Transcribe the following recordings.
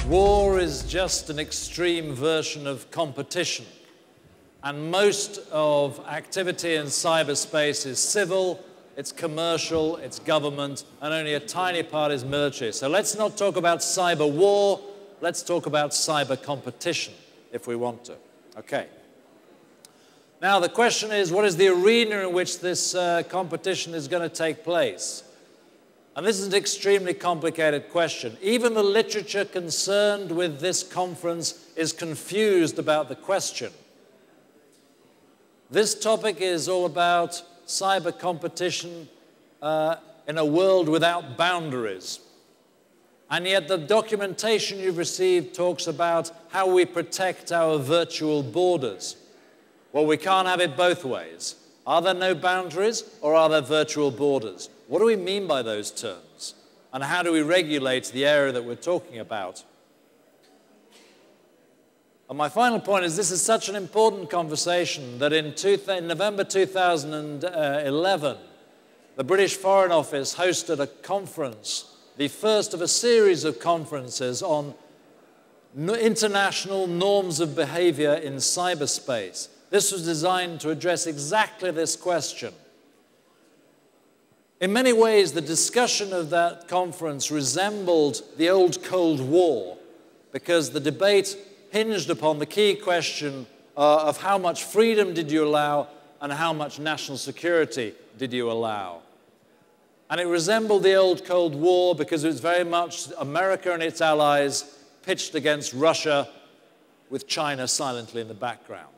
War is just an extreme version of competition. And most of activity in cyberspace is civil, it's commercial, it's government, and only a tiny part is military. So let's not talk about cyber war, let's talk about cyber competition, if we want to. Okay. Now the question is, what is the arena in which this competition is going to take place? And this is an extremely complicated question. Even the literature concerned with this conference is confused about the question. This topic is all about cyber competition in a world without boundaries. And yet the documentation you've received talks about how we protect our virtual borders. Well, we can't have it both ways. Are there no boundaries or are there virtual borders? What do we mean by those terms? And how do we regulate the area that we're talking about? And my final point is this is such an important conversation that in November 2011, the British Foreign Office hosted a conference, the first of a series of conferences on international norms of behavior in cyberspace. This was designed to address exactly this question. In many ways, the discussion of that conference resembled the old Cold War because the debate hinged upon the key question of how much freedom did you allow and how much national security did you allow. And it resembled the old Cold War because it was very much America and its allies pitched against Russia with China silently in the background.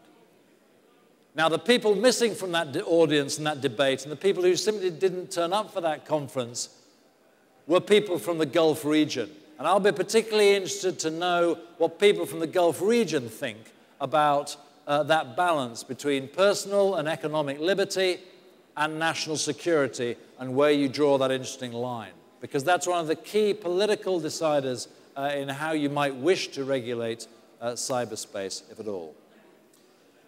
Now, the people missing from that audience and that debate and the people who simply didn't turn up for that conference were people from the Gulf region. And I'll be particularly interested to know what people from the Gulf region think about that balance between personal and economic liberty and national security and where you draw that interesting line. Because that's one of the key political deciders in how you might wish to regulate cyberspace, if at all.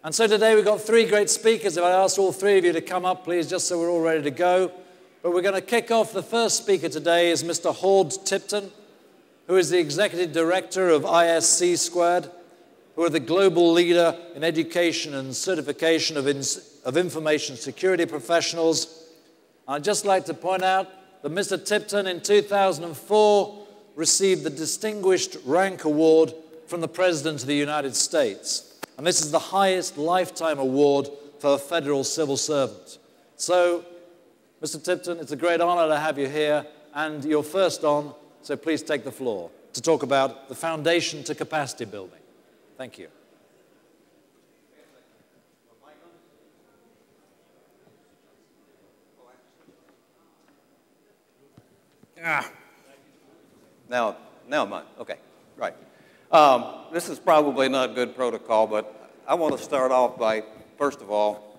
And so today we've got three great speakers. If I ask all three of you to come up, please, just so we're all ready to go. But we're going to kick off. The first speaker today is Mr. Hord Tipton, who is the Executive Director of ISC², who are the global leader in education and certification of information security professionals. I'd just like to point out that Mr. Tipton in 2004 received the Distinguished Rank Award from the President of the United States. And this is the highest lifetime award for a federal civil servant. So, Mr. Tipton, it's a great honor to have you here, and you're first on, so please take the floor to talk about the foundation to capacity building. Thank you. Now I'm on. Okay, right. This is probably not good protocol, but I want to start off by, first of all,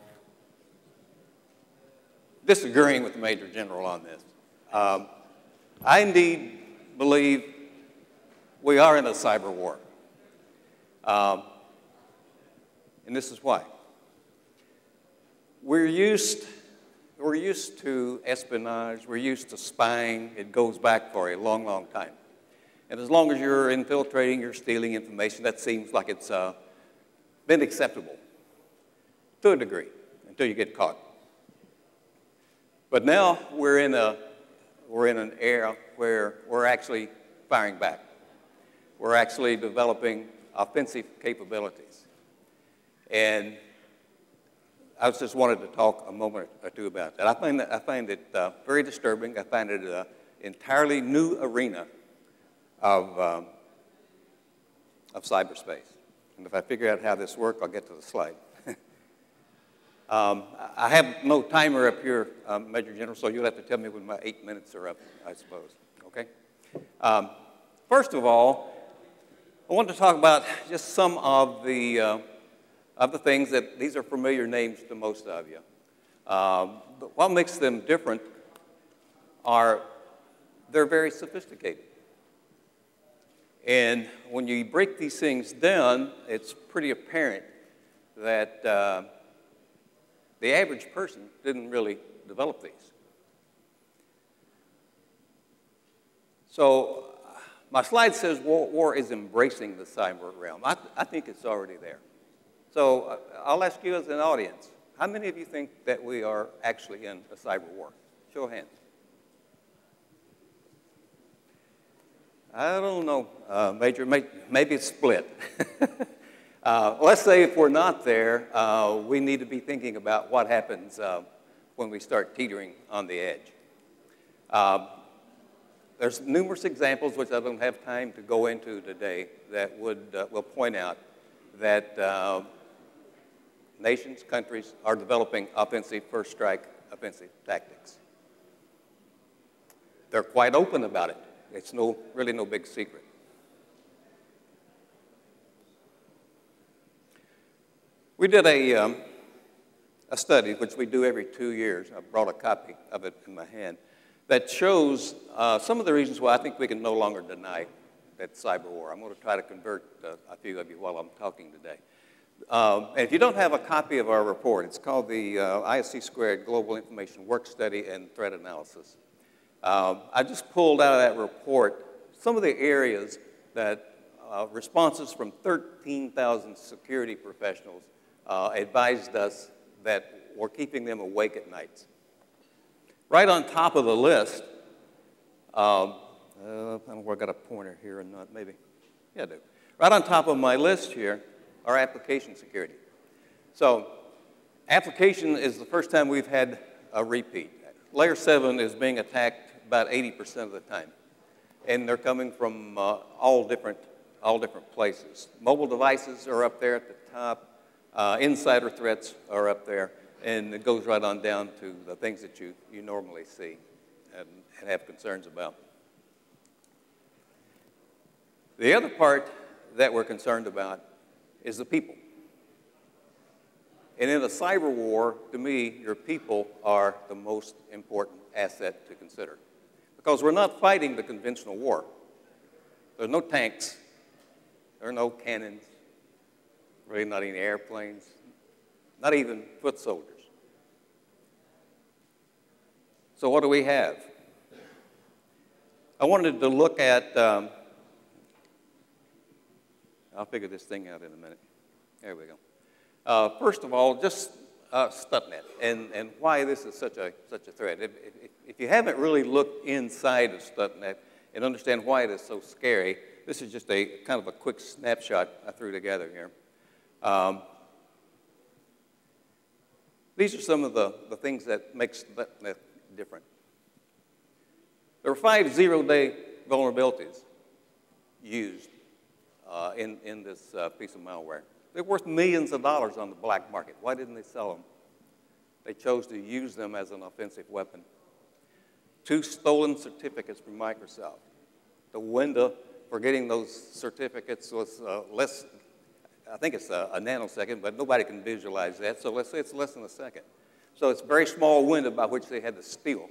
disagreeing with the Major General on this. I indeed believe we are in a cyber war. And this is why. We're used to espionage, we're used to spying. It goes back for a long, long time. And as long as you're infiltrating, you're stealing information, that seems like it's been acceptable to a degree until you get caught. But now we're in an era where we're actually firing back. We're actually developing offensive capabilities. And I just wanted to talk a moment or two about that. I find it very disturbing. I find it an entirely new arena of cyberspace. And if I figure out how this works, I'll get to the slide. I have no timer up here, Major General, so you'll have to tell me when my 8 minutes are up, I suppose. Okay? First of all, I want to talk about just some of the things that these are familiar names to most of you. But what makes them different are they're very sophisticated. And when you break these things down, it's pretty apparent that the average person didn't really develop these. So My slide says war is embracing the cyber realm. I think it's already there. So I'll ask you as an audience, how many of you think that we are actually in a cyber war? Show of hands. I don't know, Major, maybe it's split. Let's say if we're not there, we need to be thinking about what happens when we start teetering on the edge. There's numerous examples, which I don't have time to go into today, that will point out that nations, countries are developing offensive, first strike, offensive tactics. They're quite open about it. It's really no big secret. We did a study, which we do every 2 years. I brought a copy of it in my hand, that shows some of the reasons why I think we can no longer deny that cyber war. I'm going to try to convert a few of you while I'm talking today. And if you don't have a copy of our report, it's called the ISC Squared Global Information Work Study and Threat Analysis. I just pulled out of that report some of the areas that responses from 13,000 security professionals advised us that were keeping them awake at nights. Right on top of the list, I don't know where I got a pointer here or not, maybe. Yeah, I do. Right on top of my list here are application security. So application is the first time we've had a repeat. Layer 7 is being attacked about 80% of the time. And they're coming from all different places. Mobile devices are up there at the top. Insider threats are up there. And it goes right on down to the things that you normally see and have concerns about. The other part that we're concerned about is the people. And in a cyber war, to me, your people are the most important asset to consider. Because we're not fighting the conventional war. There's no tanks. There are no cannons. Really not any airplanes. Not even foot soldiers. So what do we have? I wanted to look at, I'll figure this thing out in a minute. There we go. First of all, just StutNet and why this is such a threat. If you haven't really looked inside of StutNet and understand why it is so scary, this is just a kind of a quick snapshot I threw together here. These are some of the things that make StutNet different. There were 5 zero-day vulnerabilities used in this piece of malware. They're worth millions of dollars on the black market. Why didn't they sell them? They chose to use them as an offensive weapon. 2 stolen certificates from Microsoft. The window for getting those certificates was less, I think it's a nanosecond, but nobody can visualize that, so let's say it's less than a second. So it's a very small window by which they had to steal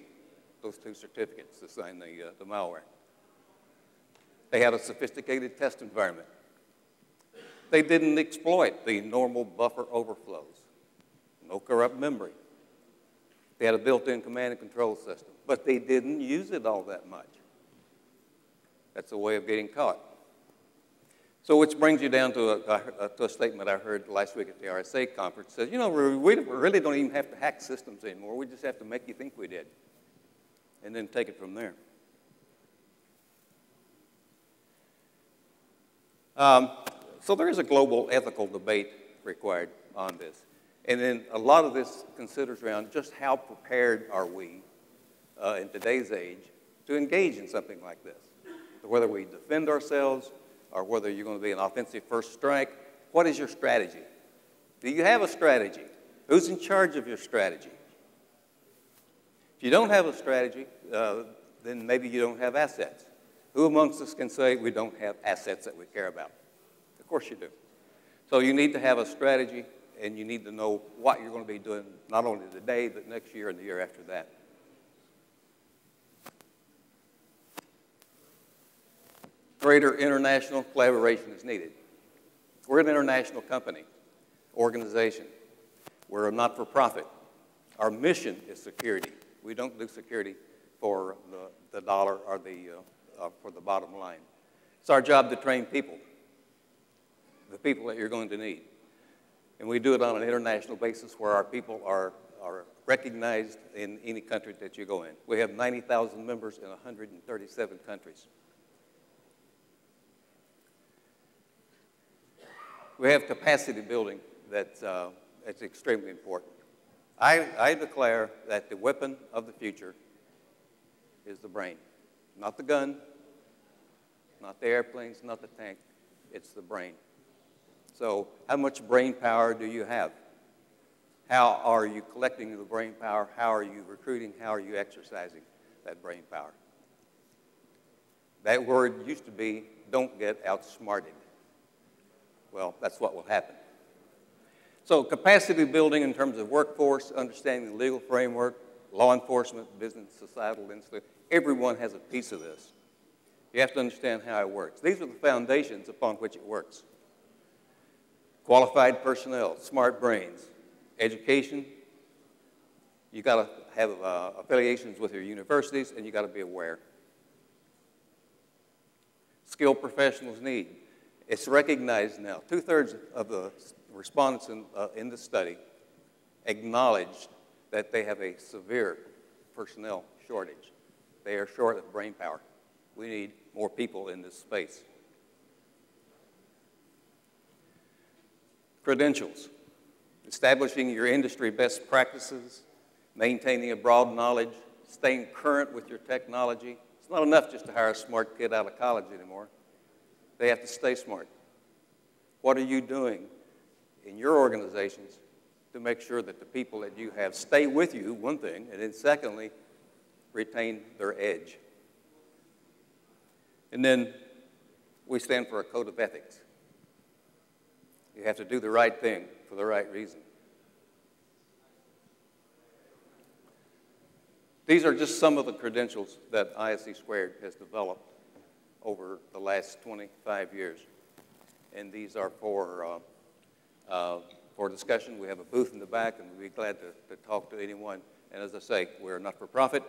those 2 certificates to sign the malware. They had a sophisticated test environment. They didn't exploit the normal buffer overflows. No corrupt memory. They had a built-in command and control system, but they didn't use it all that much. That's a way of getting caught. So which brings you down to a statement I heard last week at the RSA conference. It says, you know, we really don't even have to hack systems anymore. We just have to make you think we did, and then take it from there. So there is a global ethical debate required on this. And then a lot of this considers around just how prepared are we in today's age to engage in something like this. Whether we defend ourselves or whether you're going to be an offensive first strike, what is your strategy? Do you have a strategy? Who's in charge of your strategy? If you don't have a strategy, then maybe you don't have assets. Who amongst us can say we don't have assets that we care about? Of course you do. So you need to have a strategy, and you need to know what you're going to be doing not only today, but next year and the year after that. Greater international collaboration is needed. We're an international company, organization. We're a not-for-profit. Our mission is security. We don't do security for the dollar or for the bottom line. It's our job to train people, the people that you're going to need. And we do it on an international basis where our people are recognized in any country that you go in. We have 90,000 members in 137 countries. We have capacity building that's extremely important. I declare that the weapon of the future is the brain. Not the gun, not the airplanes, not the tank, it's the brain. So how much brain power do you have? How are you collecting the brain power? How are you recruiting? How are you exercising that brain power? That word used to be, don't get outsmarted. Well, that's what will happen. So capacity building in terms of workforce, understanding the legal framework, law enforcement, business, societal institute, everyone has a piece of this. You have to understand how it works. These are the foundations upon which it works. Qualified personnel, smart brains, education. You got to have affiliations with your universities, and you got to be aware. Skilled professionals need. It's recognized now. 2/3 of the respondents in the study acknowledged that they have a severe personnel shortage. They are short of brain power. We need more people in this space. Credentials. Establishing your industry best practices, maintaining a broad knowledge, staying current with your technology. It's not enough just to hire a smart kid out of college anymore. They have to stay smart. What are you doing in your organizations to make sure that the people that you have stay with you, one thing, and then secondly, retain their edge? And then we stand for a code of ethics. You have to do the right thing for the right reason. These are just some of the credentials that ISC Squared has developed over the last 25 years. And these are for discussion. We have a booth in the back, and we'd be glad to talk to anyone. And as I say, we're not-for-profit,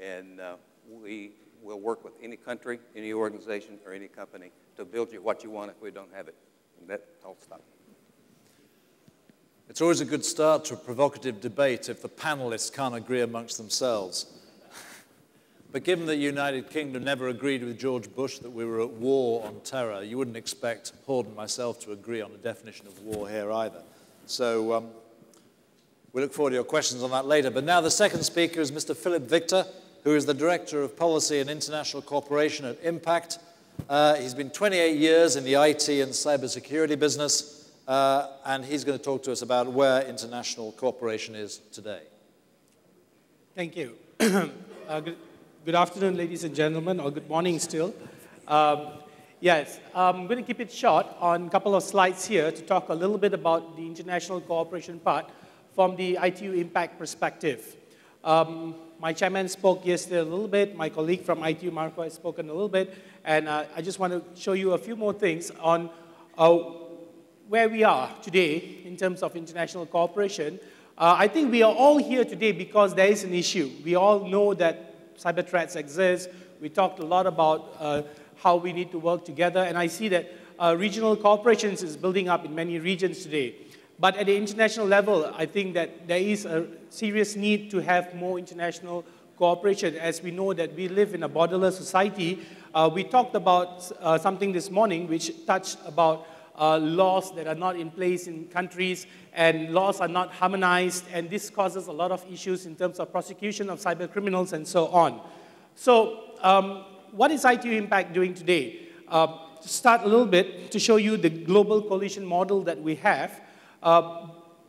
and we will work with any country, any organization, or any company to build you what you want if we don't have it. And I'll stop. It's always a good start to a provocative debate if the panelists can't agree amongst themselves. But given that the United Kingdom never agreed with George Bush that we were at war on terror, you wouldn't expect Hord and myself to agree on a definition of war here either. So we look forward to your questions on that later. But now the second speaker is Mr. Philip Victor, who is the Director of Policy and International Cooperation at Impact. He's been 28 years in the IT and cybersecurity business, and he's going to talk to us about where international cooperation is today. Thank you. Good afternoon, ladies and gentlemen, or good morning still. Yes, I'm going to keep it short on a couple of slides here to talk a little bit about the international cooperation part from the ITU Impact perspective. My chairman spoke yesterday a little bit. My colleague from ITU, Marco, has spoken a little bit. And I just want to show you a few more things on where we are today in terms of international cooperation. I think we are all here today because there is an issue. We all know that cyber threats exist. We talked a lot about how we need to work together. And I see that regional cooperation is building up in many regions today. But at the international level, I think that there is a serious need to have more international cooperation. As we know that we live in a borderless society, we talked about something this morning which touched about laws that are not in place in countries, and laws are not harmonized, and this causes a lot of issues in terms of prosecution of cyber criminals and so on. So what is ITU Impact doing today? To start a little bit, to show you the global coalition model that we have.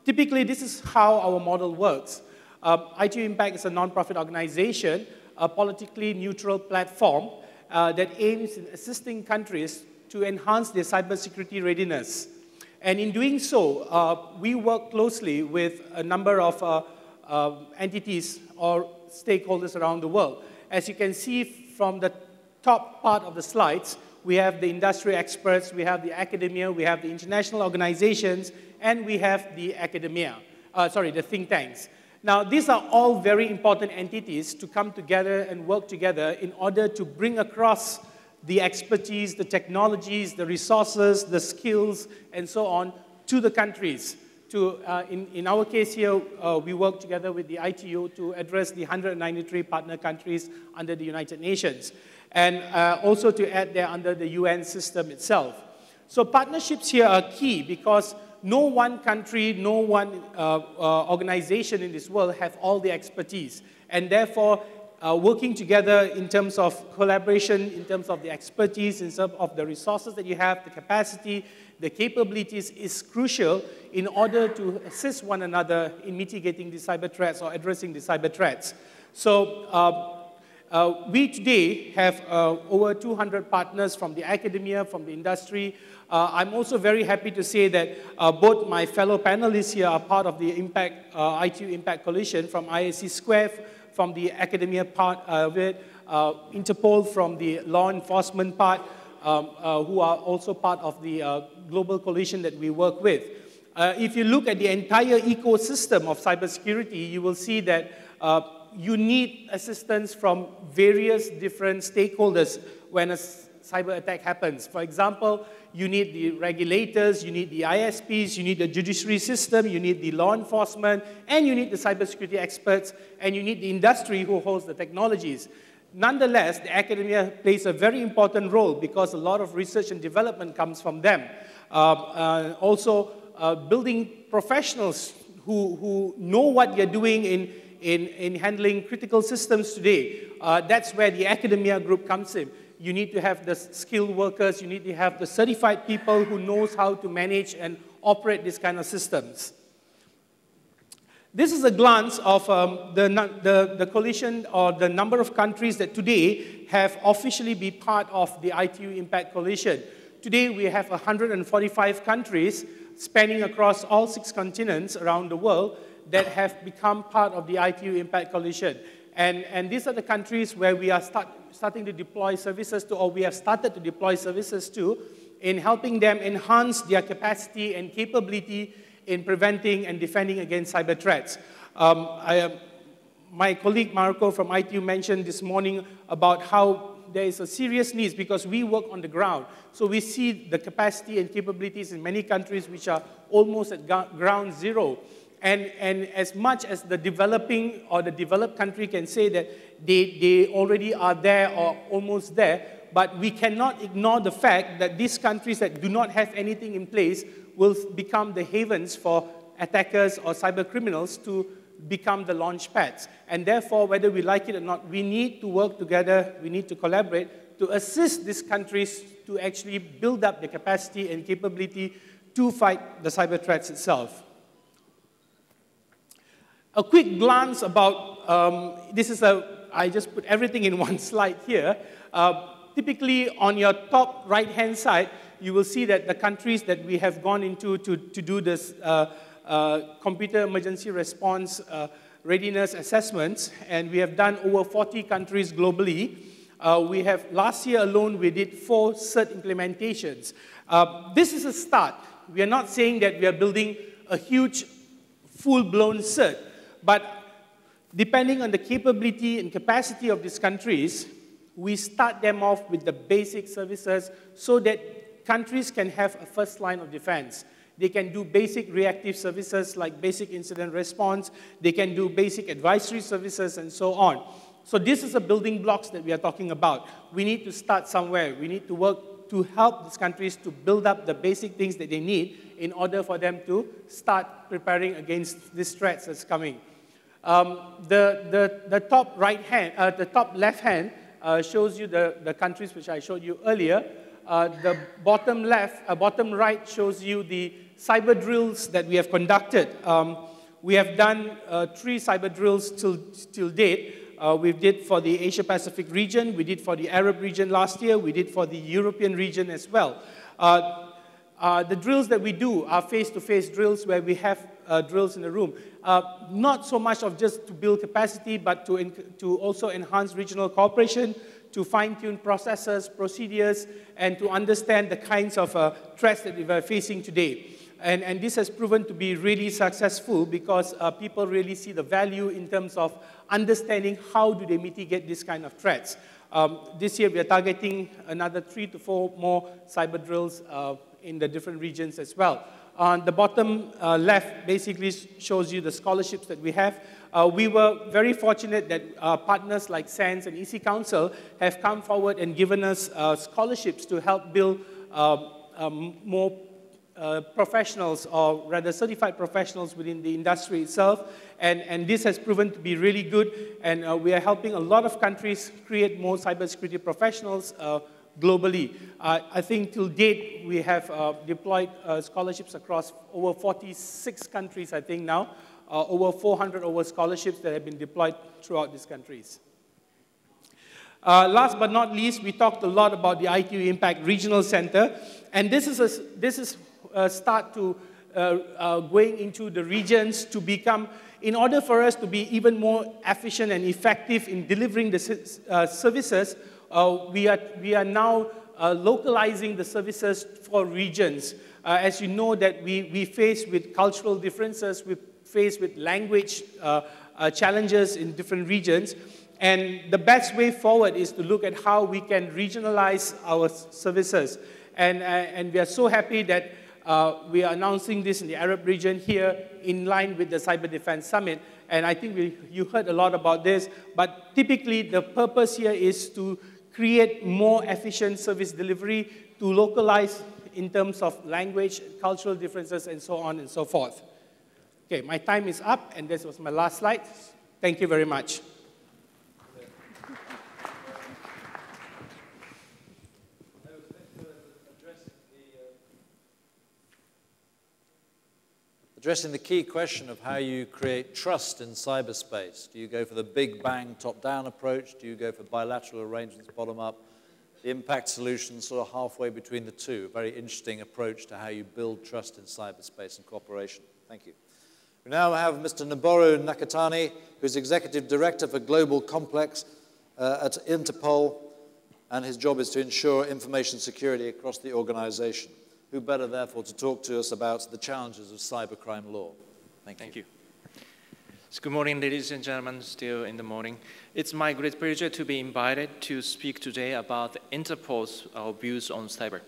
Typically, this is how our model works. ITU Impact is a non-profit organization, a politically neutral platform that aims in assisting countries to enhance their cybersecurity readiness. And in doing so, we work closely with a number of entities or stakeholders around the world. As you can see from the top part of the slides, we have the industry experts, we have the academia, we have the international organizations, and we have the the think tanks. Now, these are all very important entities to come together and work together in order to bring across the expertise, the technologies, the resources, the skills, and so on to the countries. In our case here, we work together with the ITU to address the 193 partner countries under the United Nations, and also to add there under the UN system itself. So partnerships here are key because no one country, no one organization in this world have all the expertise, and therefore working together in terms of collaboration, in terms of the expertise, in terms of the resources that you have, the capacity, the capabilities is crucial in order to assist one another in mitigating the cyber threats or addressing the cyber threats. So we today have over 200 partners from the academia, from the industry. I'm also very happy to say that both my fellow panelists here are part of the ITU Impact Coalition from ISC Square, from the academia part of it, Interpol from the law enforcement part, who are also part of the global coalition that we work with. If you look at the entire ecosystem of cybersecurity, you will see that you need assistance from various different stakeholders when a cyber attack happens. For example, you need the regulators, you need the ISPs, you need the judiciary system, you need the law enforcement, and you need the cybersecurity experts, and you need the industry who holds the technologies. Nonetheless, the academia plays a very important role because a lot of research and development comes from them. Also, building professionals who know what you're doing in handling critical systems today. That's where the academia group comes in. You need to have the skilled workers, you need to have the certified people who knows how to manage and operate these kind of systems. This is a glance of the coalition or the number of countries that today have officially been part of the ITU Impact Coalition. Today we have 145 countries spanning across all 6 continents around the world that have become part of the ITU Impact Coalition. And these are the countries where we are starting to deploy services to, or we have started to deploy services to, in helping them enhance their capacity and capability in preventing and defending against cyber threats. My colleague Marco from ITU mentioned this morning about how there is a serious need because we work on the ground. So we see the capacity and capabilities in many countries which are almost at ground zero. And as much as the developing or the developed country can say that they already are there or almost there, but we cannot ignore the fact that these countries that do not have anything in place will become the havens for attackers or cyber criminals to become the launch pads. And therefore, whether we like it or not, we need to work together, we need to collaborate to assist these countries to actually build up the capacity and capability to fight the cyber threats itself. A quick glance about, I just put everything in one slide here. Typically, on your top right-hand side, you will see that the countries that we have gone into to do this computer emergency response readiness assessments, and we have done over 40 countries globally. Last year alone, we did 4 CERT implementations. This is a start. We are not saying that we are building a huge, full-blown CERT, but depending on the capability and capacity of these countries, we start them off with the basic services so that countries can have a first line of defense. They can do basic reactive services like basic incident response. They can do basic advisory services and so on. So this is the building blocks that we are talking about. We need to start somewhere. We need to work to help these countries to build up the basic things that they need in order for them to start preparing against these threats that's coming. The top left hand shows you the countries which I showed you earlier. The bottom right shows you the cyber drills that we have conducted. We have done 3 cyber drills till date. We did for the Asia-Pacific region, we did for the Arab region last year, we did for the European region as well. The drills that we do are face-to-face drills where we have drills in the room. Not so much of just to build capacity, but to also enhance regional cooperation, to fine-tune processes, procedures, and to understand the kinds of threats that we are facing today. And this has proven to be really successful because people really see the value in terms of understanding how do they mitigate this kind of threats. This year, we are targeting another 3 to 4 more cyber drills in the different regions as well. On the bottom left basically shows you the scholarships that we have. We were very fortunate that partners like SANS and EC Council have come forward and given us scholarships to help build more professionals, or rather certified professionals within the industry itself. And this has proven to be really good. And we are helping a lot of countries create more cybersecurity professionals globally. I think till date, we have deployed scholarships across over 46 countries, I think now. Over 400 scholarships that have been deployed throughout these countries. Last but not least, we talked a lot about the ITU Impact Regional Center. And this is a start to going into the regions to become, in order for us to be even more efficient and effective in delivering the services, we are now localizing the services for regions. As you know that we face with cultural differences, we face with language challenges in different regions. And the best way forward is to look at how we can regionalize our services. And we are so happy that we are announcing this in the Arab region here in line with the Cyber Defense Summit. And I think you heard a lot about this. But typically, the purpose here is to create more efficient service delivery, to localize in terms of language, cultural differences, and so on and so forth. Okay, my time is up, and this was my last slide. Thank you very much. Addressing the key question of how you create trust in cyberspace. Do you go for the big bang top-down approach? Do you go for bilateral arrangements bottom-up? The impact solution sort of halfway between the two. A very interesting approach to how you build trust in cyberspace and cooperation. Thank you. We now have Mr. Noboru Nakatani, who's Executive Director for Global Complex at Interpol, and his job is to ensure information security across the organization. Who better, therefore, to talk to us about the challenges of cybercrime law? Thank you. So good morning, ladies and gentlemen, still in the morning. It's my great pleasure to be invited to speak today about Interpol's views on cyber.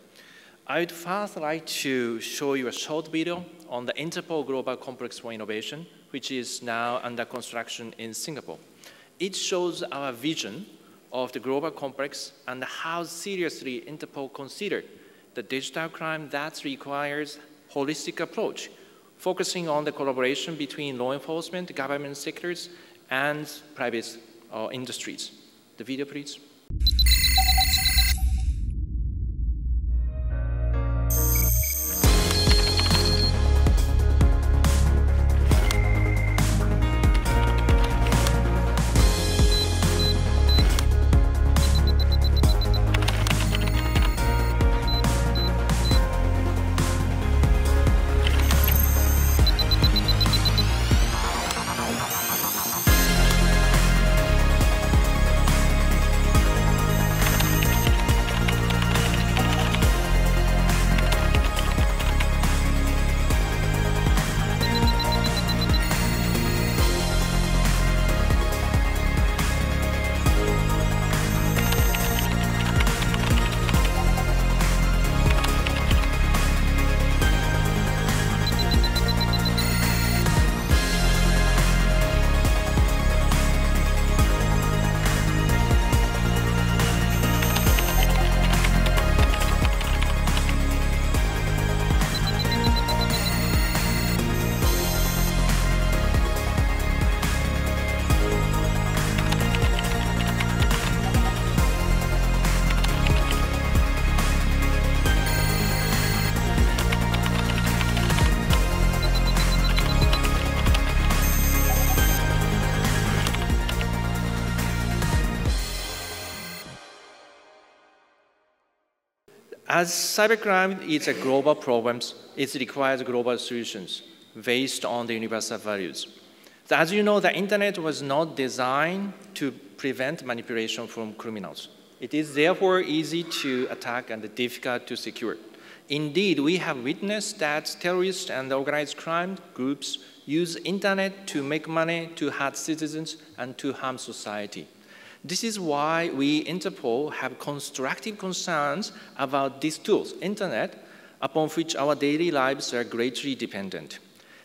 I would first like to show you a short video on the Interpol Global Complex for Innovation, which is now under construction in Singapore. It shows our vision of the global complex and how seriously Interpol considered the digital crime that requires holistic approach, focusing on the collaboration between law enforcement, government sectors, and private industries. The video, please. As cybercrime is a global problem, it requires global solutions based on the universal values. So as you know, the internet was not designed to prevent manipulation from criminals. It is therefore easy to attack and difficult to secure. Indeed, we have witnessed that terrorists and organized crime groups use internet to make money, to hurt citizens, and to harm society. This is why we, Interpol, have constructive concerns about these tools, internet, upon which our daily lives are greatly dependent.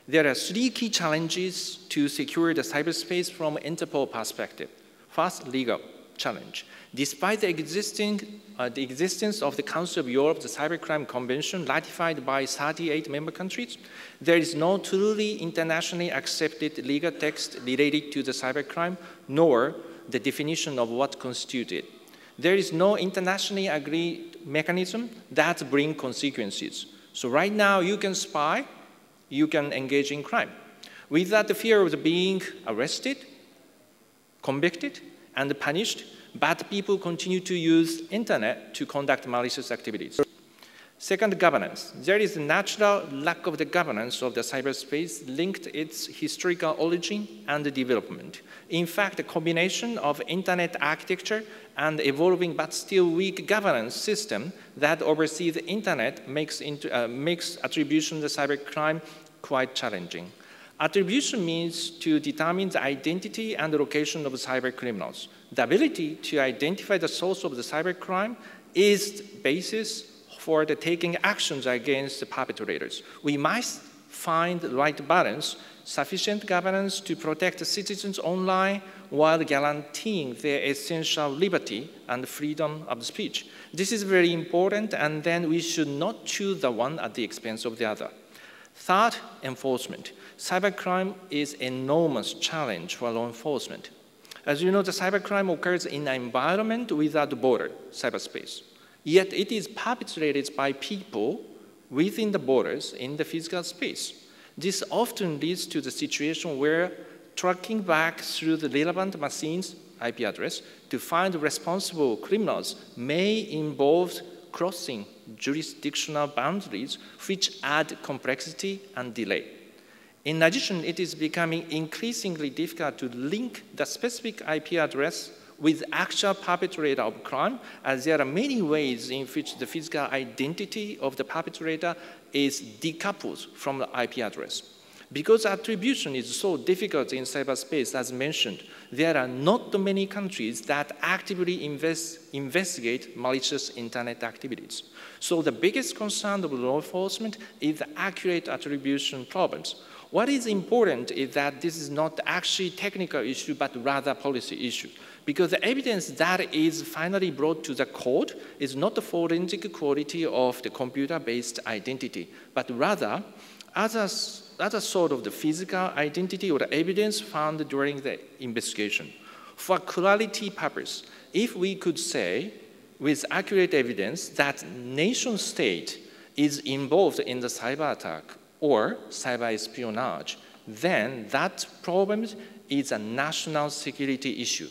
There are 3 key challenges to secure the cyberspace from Interpol perspective. First, legal challenge. Despite the existence of the Council of Europe, the Cybercrime Convention, ratified by 38 member countries, there is no truly internationally accepted legal text related to the cybercrime, nor the definition of what constitutes it. There is no internationally agreed mechanism that brings consequences. So right now, you can spy, you can engage in crime, without the fear of being arrested, convicted, and punished, but people continue to use internet to conduct malicious activities. Second, governance. There is a natural lack of the governance of the cyberspace linked to its historical origin and development. In fact, the combination of internet architecture and evolving but still weak governance system that oversees the internet makes attribution to cybercrime quite challenging. Attribution means to determine the identity and the location of cyber criminals. The ability to identify the source of the cybercrime is the basis for the taking actions against the perpetrators. We must find the right balance, sufficient governance to protect the citizens online while guaranteeing their essential liberty and freedom of speech. This is very important, and then we should not choose the one at the expense of the other. Third, enforcement. Cybercrime is an enormous challenge for law enforcement. As you know, the cybercrime occurs in an environment without border, cyberspace. Yet it is perpetrated by people within the borders in the physical space. This often leads to the situation where tracking back through the relevant machine's IP address to find responsible criminals may involve crossing jurisdictional boundaries, which add complexity and delay. In addition, it is becoming increasingly difficult to link the specific IP address with actual perpetrator of crime, as there are many ways in which the physical identity of the perpetrator is decoupled from the IP address. Because attribution is so difficult in cyberspace, as mentioned, there are not many countries that actively investigate malicious internet activities. So the biggest concern of law enforcement is the accurate attribution problems. What is important is that this is not actually a technical issue, but rather a policy issue. Because the evidence that is finally brought to the court is not the forensic quality of the computer-based identity, but rather other sort of the physical identity or the evidence found during the investigation. For clarity purpose, if we could say with accurate evidence that nation state is involved in the cyber attack or cyber espionage, then that problem is a national security issue,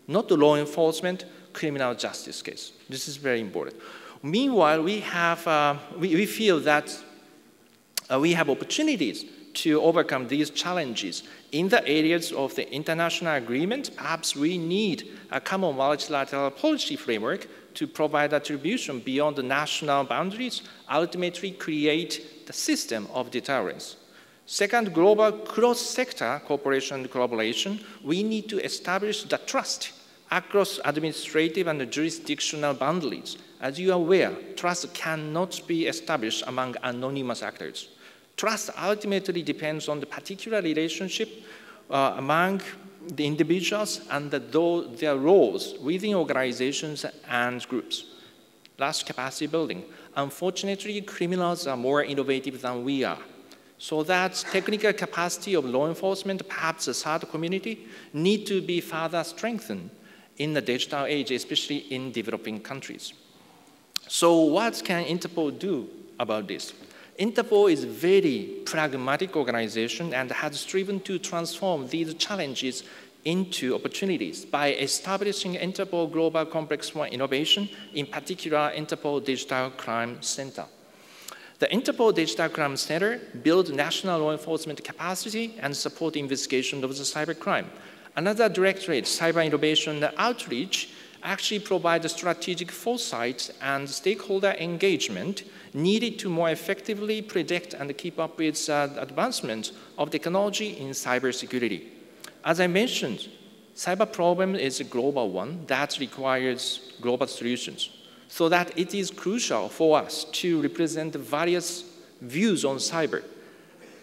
not the law enforcement criminal justice case. This is very important. Meanwhile, we feel that we have opportunities to overcome these challenges. In the areas of the international agreement, perhaps we need a common multilateral policy framework to provide attribution beyond the national boundaries, ultimately create the system of deterrence. Second, global cross-sector cooperation and collaboration. We need to establish the trust across administrative and jurisdictional boundaries. As you are aware, trust cannot be established among anonymous actors. Trust ultimately depends on the particular relationship among the individuals and their roles within organizations and groups. Last, capacity building. Unfortunately, criminals are more innovative than we are. So that technical capacity of law enforcement, perhaps the third community, need to be further strengthened in the digital age, especially in developing countries. So what can Interpol do about this? Interpol is a very pragmatic organization and has striven to transform these challenges into opportunities by establishing Interpol Global Complex for Innovation, in particular Interpol Digital Crime Center. The Interpol Digital Crime Center builds national law enforcement capacity and support investigation of the cybercrime. Another directorate, Cyber Innovation and Outreach, actually provides strategic foresight and stakeholder engagement needed to more effectively predict and keep up with advancement of technology in cybersecurity. As I mentioned, cyber problem is a global one that requires global solutions. So that it is crucial for us to represent the various views on cyber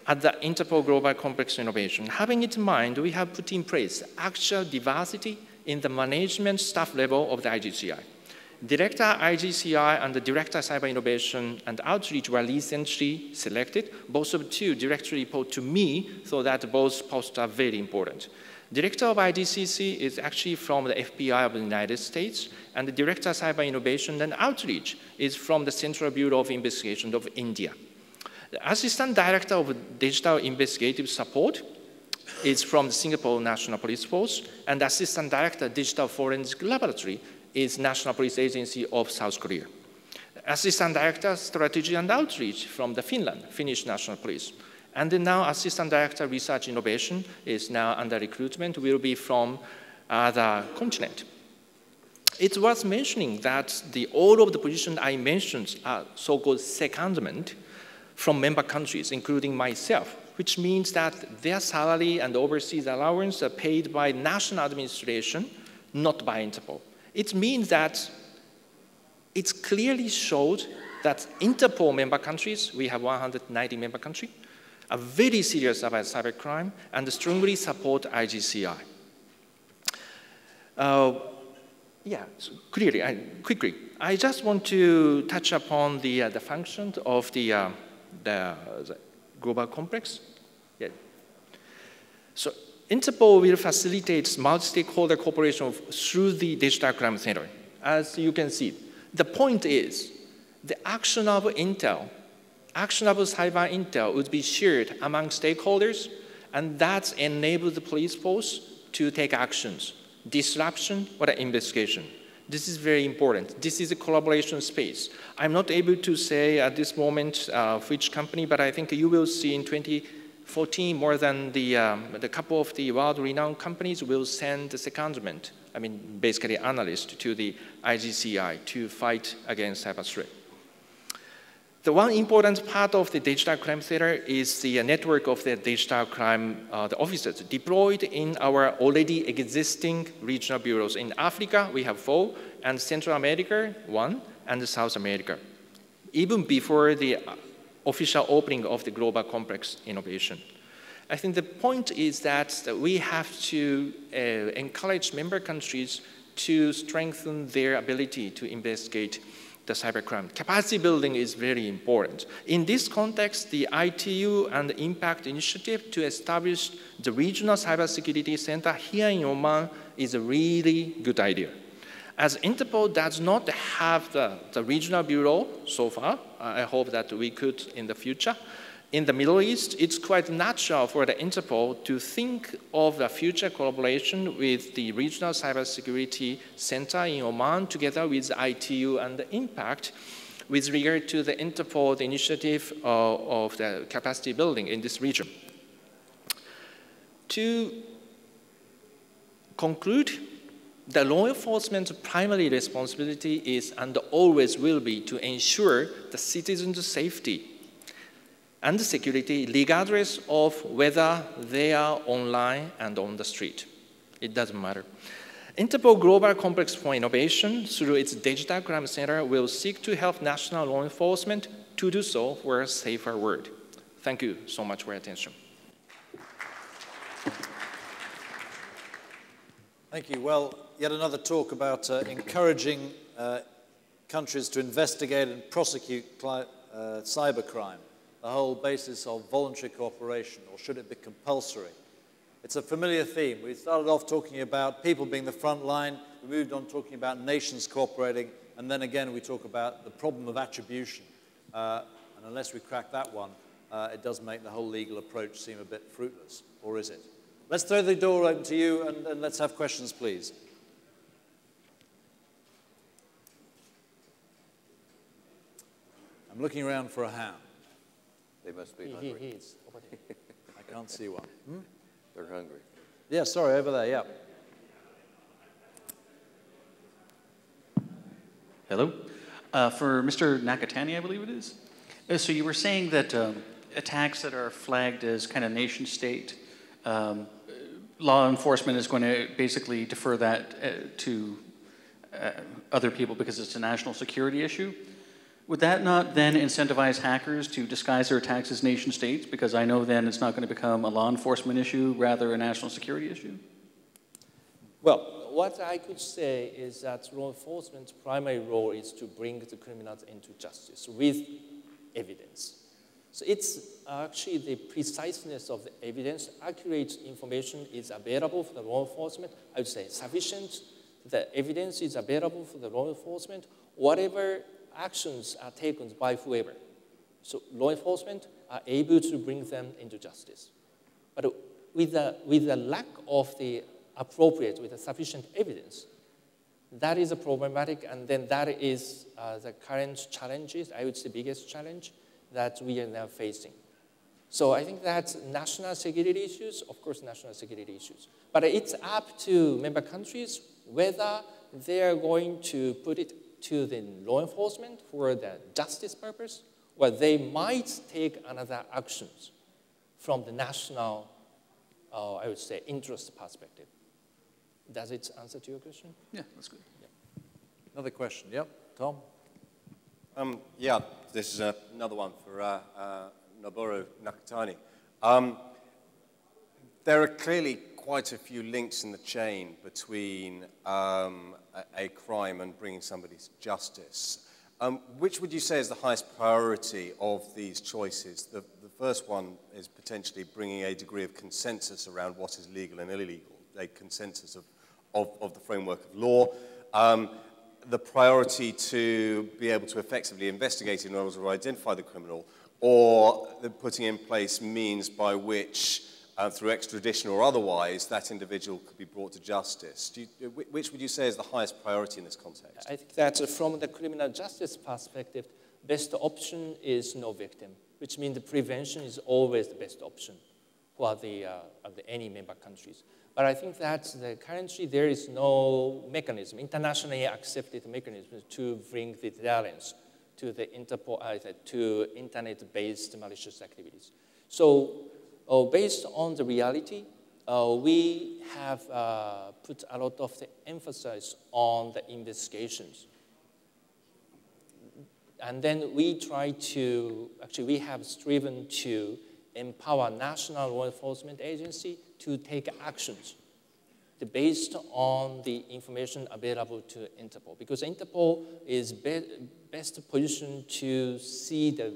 at the Interpol Global Complex Innovation. Having it in mind, we have put in place actual diversity in the management staff level of the IGCI. Director IGCI and the Director Cyber Innovation and Outreach were recently selected. Both of two directly report to me, so that both posts are very important. Director of IGCC is actually from the FBI of the United States, and the Director of Cyber Innovation and Outreach is from the Central Bureau of Investigation of India. The Assistant Director of Digital Investigative Support is from the Singapore National Police Force, and the Assistant Director Digital Forensic Laboratory is National Police Agency of South Korea. Assistant Director Strategy and Outreach from the Finnish National Police. And then now Assistant Director Research Innovation is now under recruitment, will be from the continent. It's worth mentioning that all of the positions I mentioned are so-called secondment from member countries, including myself, which means that their salary and overseas allowance are paid by national administration, not by Interpol. It means that it's clearly showed that Interpol member countries, we have 190 member countries, are very serious about cybercrime and strongly support IGCI. Quickly, I just want to touch upon the function of the global complex. Yeah. So Interpol will facilitate multi-stakeholder cooperation through the Digital Crime Center. As you can see, the point is the actionable intel, actionable cyber intel would be shared among stakeholders, and that enables the police force to take actions, disruption or investigation. This is very important. This is a collaboration space. I'm not able to say at this moment which company, but I think you will see in 2014 more than the couple of the world-renowned companies will send the secondment, I mean basically analysts, to the IGCI to fight against cyber threat. The one important part of the Digital Crime Center is the network of the digital crime the officers deployed in our already existing regional bureaus. In Africa, we have 4, and Central America, 1, and South America, even before the official opening of the Global Complex Innovation. I think the point is that we have to encourage member countries to strengthen their ability to investigate the cybercrime. Capacity building is very important. In this context, the ITU and the Impact Initiative to establish the Regional Cybersecurity Center here in Oman is a really good idea. As Interpol does not have the regional bureau so far, I hope that we could in the future. In the Middle East, it's quite natural for the Interpol to think of a future collaboration with the Regional Cybersecurity Center in Oman together with ITU and the Impact with regard to the Interpol initiative of the capacity building in this region. To conclude, the law enforcement's primary responsibility is and always will be to ensure the citizens' safety and security regardless of whether they are online and on the street. It doesn't matter. Interpol Global Complex for Innovation, through its Digital Crime Center, will seek to help national law enforcement to do so for a safer world. Thank you so much for your attention. Thank you. Well, yet another talk about encouraging countries to investigate and prosecute cybercrime. The whole basis of voluntary cooperation, or should it be compulsory? It's a familiar theme. We started off talking about people being the front line, we moved on talking about nations cooperating, and then again we talk about the problem of attribution. And unless we crack that one, it does make the whole legal approach seem a bit fruitless, or is it? Let's throw the door open to you and let's have questions, please. I'm looking around for a hand. They must be hungry. He is. I can't see one. Hmm? They're hungry. Yeah, sorry, over there, yeah. Hello. For Mr. Nakatani, I believe it is. So you were saying that attacks that are flagged as kind of nation state law enforcement is going to basically defer that to other people because it's a national security issue. Would that not then incentivize hackers to disguise their attacks as nation states? Because I know then it's not going to become a law enforcement issue, rather a national security issue? Well, what I could say is that law enforcement's primary role is to bring the criminals into justice with evidence. So it's actually the preciseness of the evidence, accurate information is available for the law enforcement. I would say sufficient, the evidence is available for the law enforcement, whatever actions are taken by whoever. So law enforcement are able to bring them into justice. But with the lack of the appropriate, with the sufficient evidence, that is a problematic, and then that is the current challenges, I would say biggest challenge that we are now facing. So I think that's national security issues, of course national security issues. But it's up to member countries whether they're going to put it to the law enforcement for the justice purpose, or they might take another actions from the national, I would say, interest perspective. Does it answer to your question? Yeah, that's good. Yeah. Another question, yep, Tom? Yeah, this is another one for Noboru Nakatani. There are clearly quite a few links in the chain between a crime and bringing somebody to justice. Which would you say is the highest priority of these choices? The first one is potentially bringing a degree of consensus around what is legal and illegal, a consensus of the framework of law. The priority to be able to effectively investigate in order to identify the criminal, or the putting in place means by which, through extradition or otherwise, that individual could be brought to justice. Which would you say is the highest priority in this context? I think that from the criminal justice perspective, best option is no victim, which means the prevention is always the best option for any member countries. But I think that currently there is no mechanism, internationally accepted mechanism to bring the deterrence to the Interpol, to internet-based malicious activities. So based on the reality, we have put a lot of the emphasis on the investigations. And then we try to, actually we have striven to empower national law enforcement agency to take actions based on the information available to Interpol. Because Interpol is best positioned to see the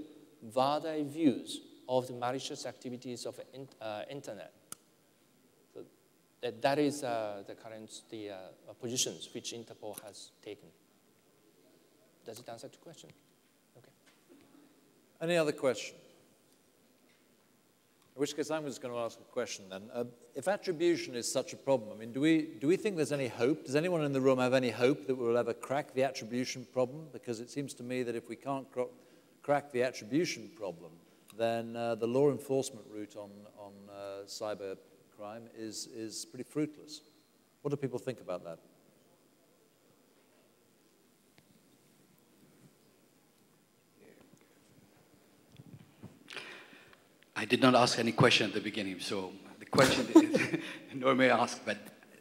wider views of the malicious activities of internet. So that is the current positions which Interpol has taken. Does it answer the question? Okay. Any other question? In which case, I'm just going to ask a question then. If attribution is such a problem, I mean, do we think there's any hope? Does anyone in the room have any hope that we'll ever crack the attribution problem? Because it seems to me that if we can't crack the attribution problem, then the law enforcement route on cyber crime is pretty fruitless. What do people think about that? I did not ask any question at the beginning, so the question is normally asked, but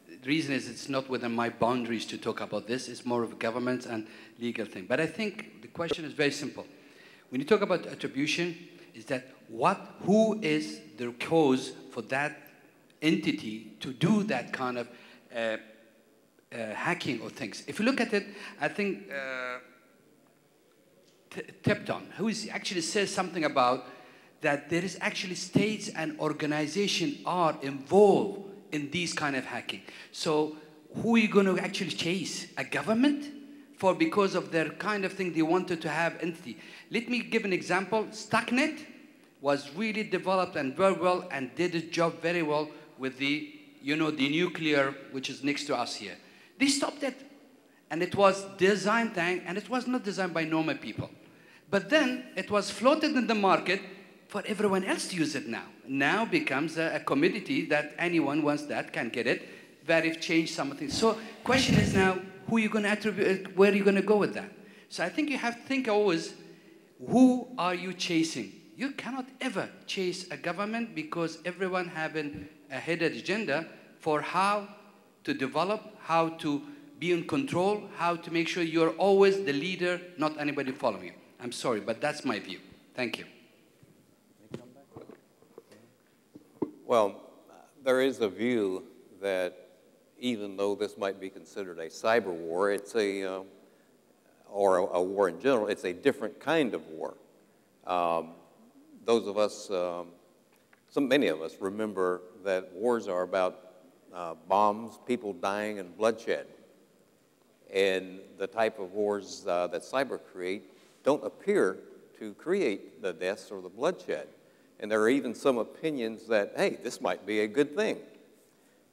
the reason is it's not within my boundaries to talk about this. It's more of a government and legal thing. But I think the question is very simple. When you talk about attribution, is that who is the cause for that entity to do that kind of hacking or things? If you look at it, I think Tipton, who actually says something about that there is actually states and organizations are involved in these kind of hacking. So who are you going to actually chase? A government? Because of their kind of thing they wanted to have entity. Let me give an example. Stuxnet was really developed and very well and did its job very well with the, the nuclear, which is next to us here. They stopped it. And it was designed and it was not designed by normal people. But then it was floated in the market for everyone else to use it now. Now becomes a commodity that anyone wants that can get it. Change something. So question is now, who are you going to attribute, where are you going to go with that? So I think you have to think always, who are you chasing? You cannot ever chase a government because everyone having a hidden agenda for how to develop, how to be in control, how to make sure you're always the leader, not anybody following you. I'm sorry, but that's my view. Thank you. Well, there is a view that even though this might be considered a cyber war, it's or a war in general, it's a different kind of war. Those of us, many of us remember that wars are about bombs, people dying, and bloodshed. And the type of wars that cyber create don't appear to create the deaths or the bloodshed. And there are even some opinions that, hey, this might be a good thing.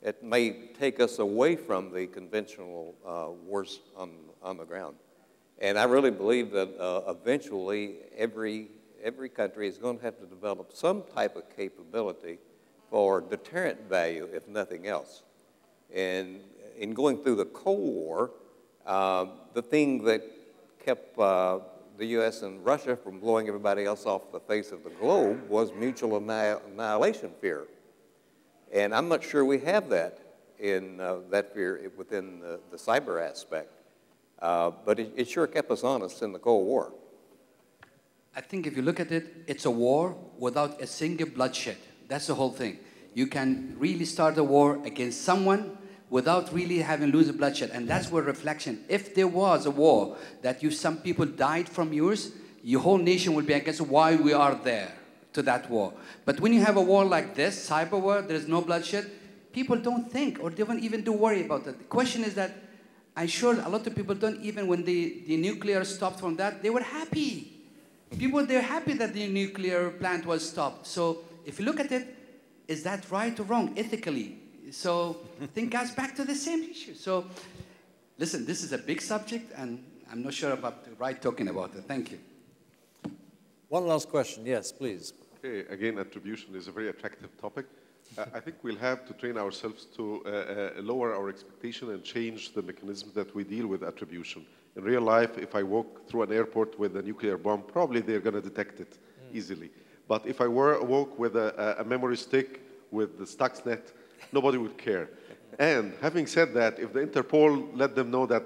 It may take us away from the conventional wars on the ground. And I really believe that eventually every country is going to have to develop some type of capability for deterrent value, if nothing else. And in going through the Cold War, the thing that kept the U.S. and Russia from blowing everybody else off the face of the globe was mutual annihilation fear. And I'm not sure we have that in that fear within the cyber aspect. But it sure kept us honest in the Cold War. I think if you look at it, it's a war without a single bloodshed. That's the whole thing. You can really start a war against someone without really having lose a bloodshed. And that's where reflection, if there was a war that some people died from yours, your whole nation would be against why we are there to that war. But when you have a war like this, cyber war, there's no bloodshed, people don't think or they don't even do worry about it. The question is that I'm sure a lot of people don't even, when the nuclear stopped from that, they were happy. People, they're happy that the nuclear plant was stopped. So if you look at it, is that right or wrong ethically? So I think goes back to the same issue. So listen, this is a big subject, and I'm not sure about the right talking about it. Thank you. One last question. Yes, please. Okay, again, attribution is a very attractive topic. I think we'll have to train ourselves to lower our expectation and change the mechanisms that we deal with attribution. In real life, if I walk through an airport with a nuclear bomb, probably they're going to detect it easily. But if I walk with a memory stick with the Stuxnet, nobody would care. And having said that, if the Interpol let them know that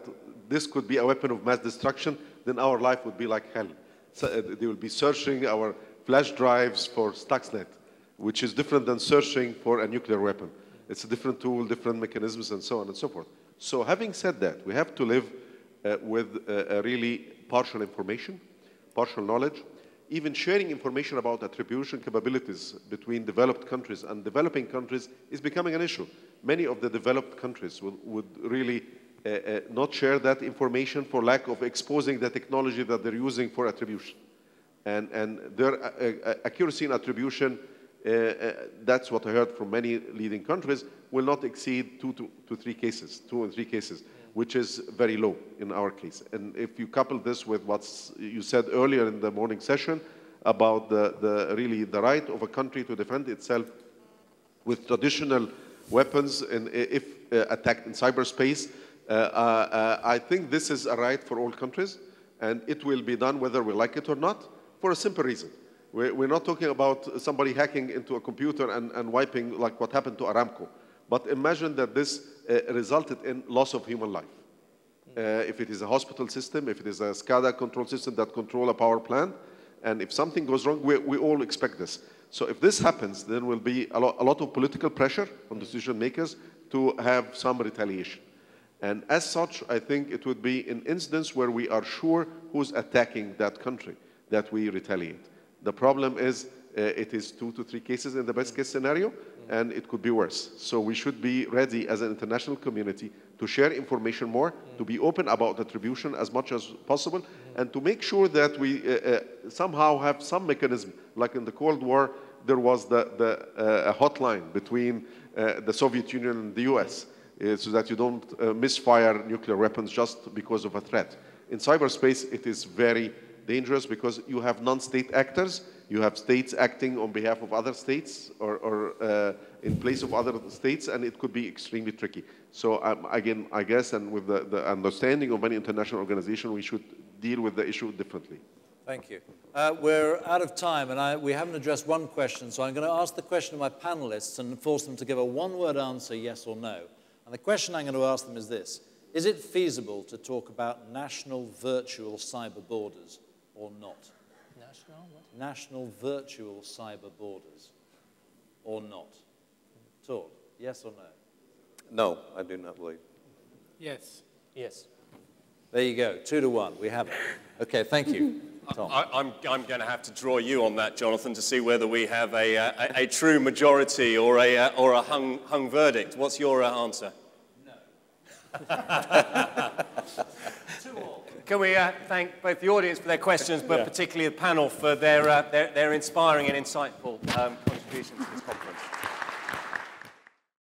this could be a weapon of mass destruction, then our life would be like hell. So, they will be searching our flash drives for Stuxnet, which is different than searching for a nuclear weapon. It's a different tool, different mechanisms, and so on and so forth. So having said that, we have to live with really partial information, partial knowledge. Even sharing information about attribution capabilities between developed countries and developing countries is becoming an issue. Many of the developed countries would really not share that information for lack of exposing the technology that they're using for attribution. And their accuracy in attribution, that's what I heard from many leading countries, will not exceed 2 and 3 cases, which is very low in our case. And if you couple this with what you said earlier in the morning session about really the right of a country to defend itself with traditional weapons and if attacked in cyberspace, I think this is a right for all countries, and it will be done whether we like it or not, for a simple reason. We're not talking about somebody hacking into a computer and wiping like what happened to Aramco. But imagine that this resulted in loss of human life. If it is a hospital system, if it is a SCADA control system that control a power plant, and if something goes wrong, we all expect this. So if this happens, then will be a lot of political pressure on decision makers to have some retaliation. And as such, I think it would be an instance where we are sure who's attacking that country that we retaliate. The problem is it is 2 to 3 cases in the best case scenario, and it could be worse. So we should be ready as an international community to share information more, to be open about attribution as much as possible, and to make sure that we somehow have some mechanism. Like in the Cold War, there was a hotline between the Soviet Union and the US, so that you don't misfire nuclear weapons just because of a threat. In cyberspace, it is very dangerous because you have non-state actors, you have states acting on behalf of other states or in place of other states, and it could be extremely tricky. So again, I guess, and with the understanding of many international organizations, we should deal with the issue differently. Thank you. We're out of time, and we haven't addressed one question, so I'm going to ask the question of my panelists and force them to give a one-word answer, yes or no. And the question I'm going to ask them is this. Is it feasible to talk about national virtual cyber borders or not? National what? National virtual cyber borders or not? Tord, yes or no? No, I do not believe. Yes. Yes. There you go, 2-1, we have it. Okay, thank you. Tom. I'm going to have to draw you on that, Jonathan, to see whether we have a true majority or a hung verdict. What's your answer? No. 2-2. Can we thank both the audience for their questions, but particularly the panel for their inspiring and insightful contributions to this conference.